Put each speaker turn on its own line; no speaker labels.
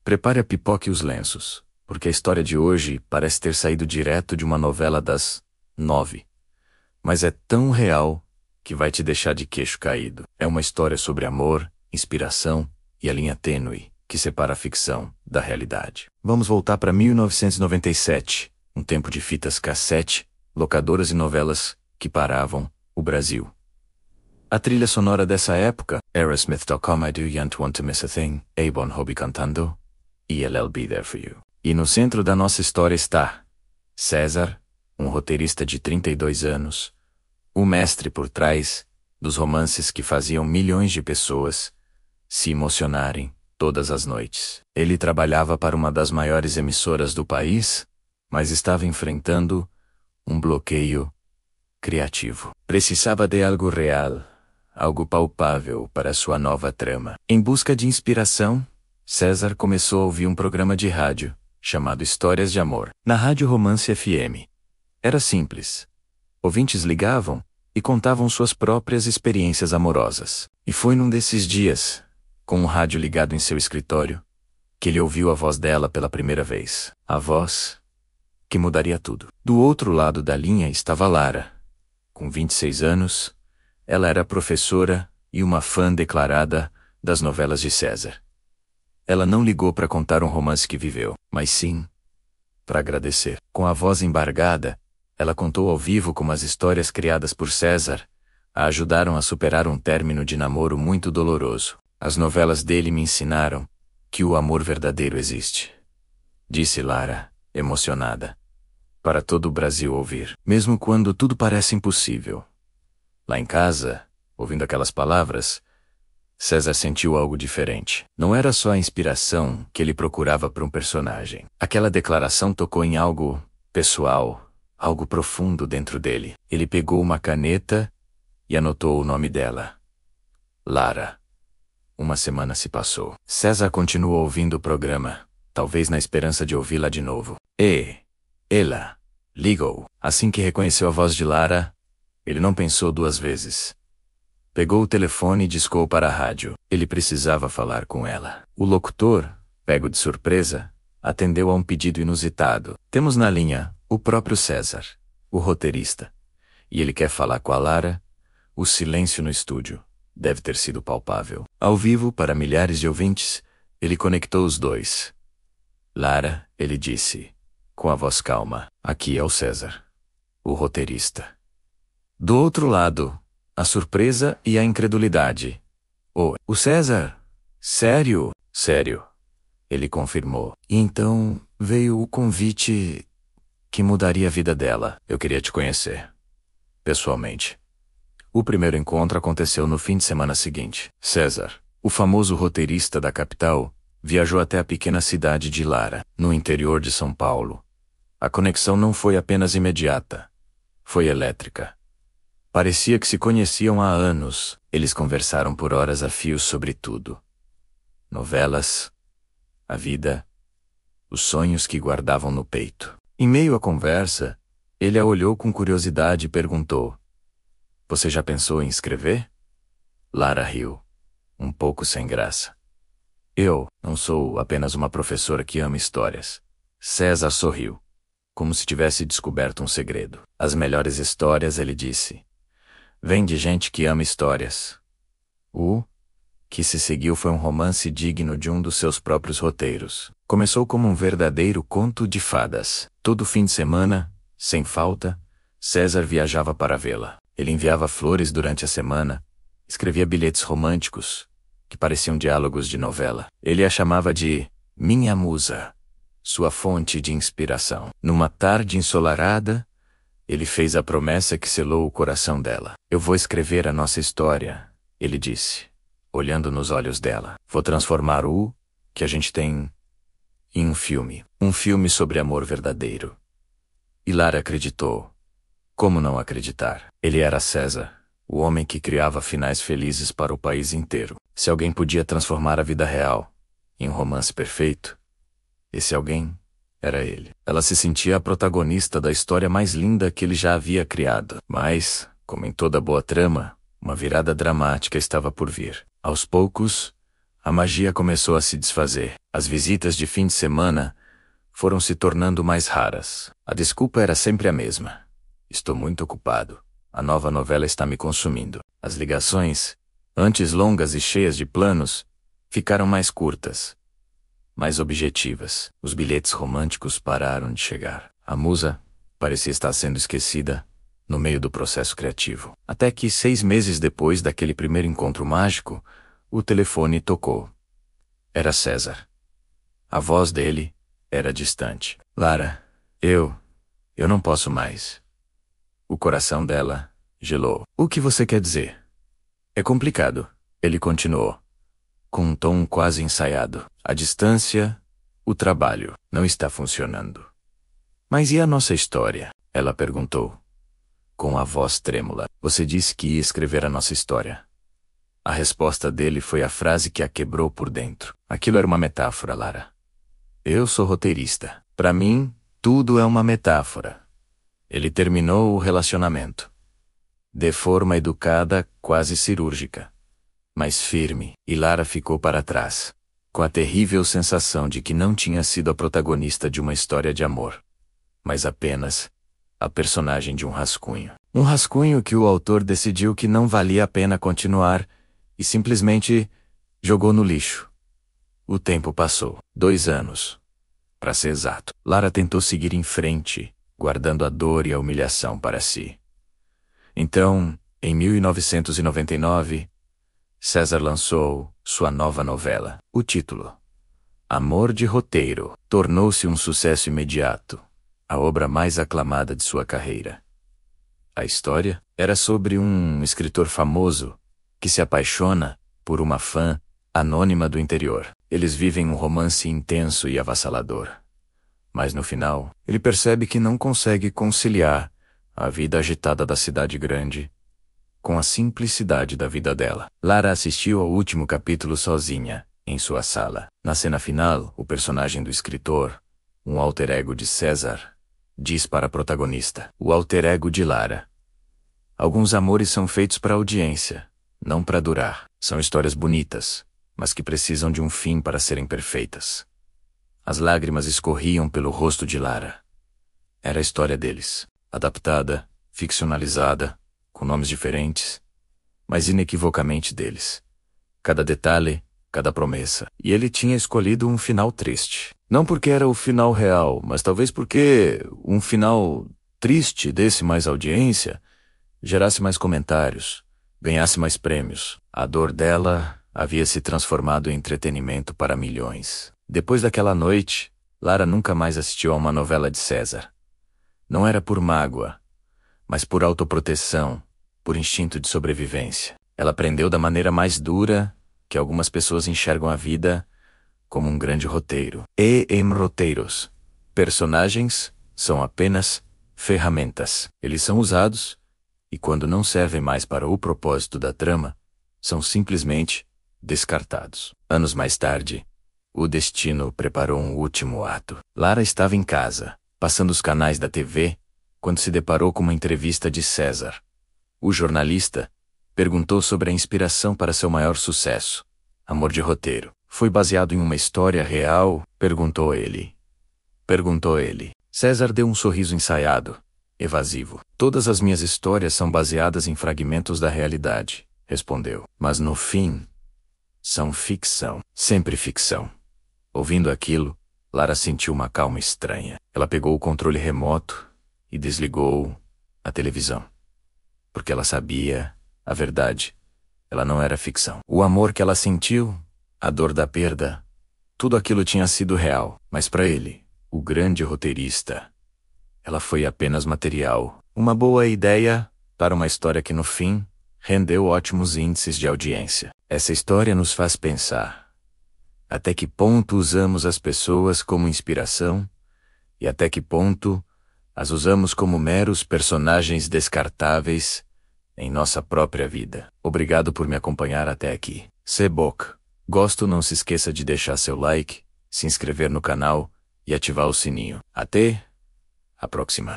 Prepare a pipoca e os lenços, porque a história de hoje parece ter saído direto de uma novela das 9. Mas é tão real que vai te deixar de queixo caído. É uma história sobre amor, inspiração e a linha tênue que separa a ficção da realidade. Vamos voltar para 1997, um tempo de fitas cassete, locadoras e novelas que paravam o Brasil. A trilha sonora dessa época, Aerosmith.com I Do You Want to Miss a Thing, A-Bon Hobby cantando, e I'll Be There For You. E no centro da nossa história está César, um roteirista de 32 anos, o mestre por trás dos romances que faziam milhões de pessoas se emocionarem todas as noites. Ele trabalhava para uma das maiores emissoras do país, mas estava enfrentando um bloqueio criativo. Precisava de algo real, algo palpável para sua nova trama. Em busca de inspiração, César começou a ouvir um programa de rádio chamado Histórias de Amor, na Rádio Romance FM. Era simples. Ouvintes ligavam e contavam suas próprias experiências amorosas. E foi num desses dias, com o rádio ligado em seu escritório, que ele ouviu a voz dela pela primeira vez. A voz que mudaria tudo. Do outro lado da linha estava Lara. Com 26 anos, ela era professora e uma fã declarada das novelas de César. Ela não ligou para contar um romance que viveu, mas sim para agradecer. Com a voz embargada, ela contou ao vivo como as histórias criadas por César a ajudaram a superar um término de namoro muito doloroso. As novelas dele me ensinaram que o amor verdadeiro existe, disse Lara, emocionada, para todo o Brasil ouvir. Mesmo quando tudo parece impossível. Lá em casa, ouvindo aquelas palavras, César sentiu algo diferente. Não era só a inspiração que ele procurava para um personagem. Aquela declaração tocou em algo pessoal, algo profundo dentro dele. Ele pegou uma caneta e anotou o nome dela. Lara. Uma semana se passou. César continuou ouvindo o programa, talvez na esperança de ouvi-la de novo. Ela ligou. Assim que reconheceu a voz de Lara, ele não pensou duas vezes. Pegou o telefone e discou para a rádio. Ele precisava falar com ela. O locutor, pego de surpresa, atendeu a um pedido inusitado. Temos na linha o próprio César, o roteirista. E ele quer falar com a Lara. O silêncio no estúdio deve ter sido palpável. Ao vivo, para milhares de ouvintes, ele conectou os dois. Lara, ele disse, com a voz calma, aqui é o César, o roteirista. Do outro lado, a surpresa e a incredulidade. O César? Sério? Sério. Ele confirmou. E então veio o convite que mudaria a vida dela. Eu queria te conhecer, pessoalmente. O primeiro encontro aconteceu no fim de semana seguinte. César, o famoso roteirista da capital, viajou até a pequena cidade de Lara, no interior de São Paulo. A conexão não foi apenas imediata. Foi elétrica. Parecia que se conheciam há anos. Eles conversaram por horas a fio sobre tudo. Novelas, a vida, os sonhos que guardavam no peito. Em meio à conversa, ele a olhou com curiosidade e perguntou, você já pensou em escrever? Lara riu, um pouco sem graça. Eu não sou apenas uma professora que ama histórias. César sorriu, como se tivesse descoberto um segredo. As melhores histórias, ele disse, vêm de gente que ama histórias. O que se seguiu foi um romance digno de um dos seus próprios roteiros. Começou como um verdadeiro conto de fadas. Todo fim de semana, sem falta, César viajava para vê-la. Ele enviava flores durante a semana, escrevia bilhetes românticos, que pareciam diálogos de novela. Ele a chamava de minha musa, sua fonte de inspiração. Numa tarde ensolarada, ele fez a promessa que selou o coração dela. Eu vou escrever a nossa história, ele disse, olhando nos olhos dela. Vou transformar o que a gente tem em um filme sobre amor verdadeiro. E Lara acreditou. Como não acreditar? Ele era César, o homem que criava finais felizes para o país inteiro. Se alguém podia transformar a vida real em um romance perfeito, esse alguém era ele. Ela se sentia a protagonista da história mais linda que ele já havia criado. Mas, como em toda boa trama, uma virada dramática estava por vir. Aos poucos, A magia começou a se desfazer. As visitas de fim de semana foram se tornando mais raras. A desculpa era sempre a mesma. Estou muito ocupado. A nova novela está me consumindo. As ligações, antes longas e cheias de planos, ficaram mais curtas, mais objetivas. Os bilhetes românticos pararam de chegar. A musa parecia estar sendo esquecida no meio do processo criativo. Até que 6 meses depois daquele primeiro encontro mágico, o telefone tocou. Era César. A voz dele era distante. Lara, eu não posso mais. O coração dela gelou. O que você quer dizer? É complicado, ele continuou, com um tom quase ensaiado. A distância, o trabalho, não está funcionando. Mas e a nossa história? Ela perguntou, com a voz trêmula. Você disse que ia escrever a nossa história. A resposta dele foi a frase que a quebrou por dentro. Aquilo era uma metáfora, Lara. Eu sou roteirista. Para mim, tudo é uma metáfora. Ele terminou o relacionamento. De forma educada, quase cirúrgica, mas firme, e Lara ficou para trás, com a terrível sensação de que não tinha sido a protagonista de uma história de amor, mas apenas a personagem de um rascunho. Um rascunho que o autor decidiu que não valia a pena continuar e simplesmente jogou no lixo. O tempo passou. 2 anos. Para ser exato. Lara tentou seguir em frente, guardando a dor e a humilhação para si. Então, em 1999, César lançou sua nova novela. O título, Amor de Roteiro, tornou-se um sucesso imediato, a obra mais aclamada de sua carreira. A história era sobre um escritor famoso que se apaixona por uma fã anônima do interior. Eles vivem um romance intenso e avassalador. Mas no final, ele percebe que não consegue conciliar a vida agitada da cidade grande com a simplicidade da vida dela. Lara assistiu ao último capítulo sozinha, em sua sala. Na cena final, o personagem do escritor, um alter ego de César, diz para a protagonista, o alter ego de Lara: alguns amores são feitos para audiência, não para durar. São histórias bonitas, mas que precisam de um fim para serem perfeitas. As lágrimas escorriam pelo rosto de Lara. Era a história deles, adaptada, ficcionalizada, com nomes diferentes, mas inequivocamente deles. Cada detalhe, cada promessa. E ele tinha escolhido um final triste. Não porque era o final real, mas talvez porque um final triste desse mais audiência, gerasse mais comentários, ganhasse mais prêmios. A dor dela havia se transformado em entretenimento para milhões. Depois daquela noite, Lara nunca mais assistiu a uma novela de César. Não era por mágoa, mas por autoproteção, por instinto de sobrevivência. Ela aprendeu da maneira mais dura que algumas pessoas enxergam a vida, como um grande roteiro. E em roteiros, personagens são apenas ferramentas. Eles são usados, e quando não servem mais para o propósito da trama, são simplesmente descartados. Anos mais tarde, o destino preparou um último ato. Lara estava em casa, passando os canais da TV, quando se deparou com uma entrevista de César. O jornalista perguntou sobre a inspiração para seu maior sucesso, Amor de Roteiro. Foi baseado em uma história real? Perguntou ele. César deu um sorriso ensaiado, evasivo. Todas as minhas histórias são baseadas em fragmentos da realidade, respondeu. Mas no fim, são ficção. Sempre ficção. Ouvindo aquilo, Lara sentiu uma calma estranha. Ela pegou o controle remoto e desligou a televisão. Porque ela sabia a verdade. Ela não era ficção. O amor que ela sentiu, a dor da perda, tudo aquilo tinha sido real. Mas para ele, o grande roteirista, ela foi apenas material. Uma boa ideia para uma história que no fim rendeu ótimos índices de audiência. Essa história nos faz pensar. Até que ponto usamos as pessoas como inspiração e até que ponto as usamos como meros personagens descartáveis em nossa própria vida. Obrigado por me acompanhar até aqui. Sebok. Gosto, não se esqueça de deixar seu like, se inscrever no canal e ativar o sininho. Até a próxima.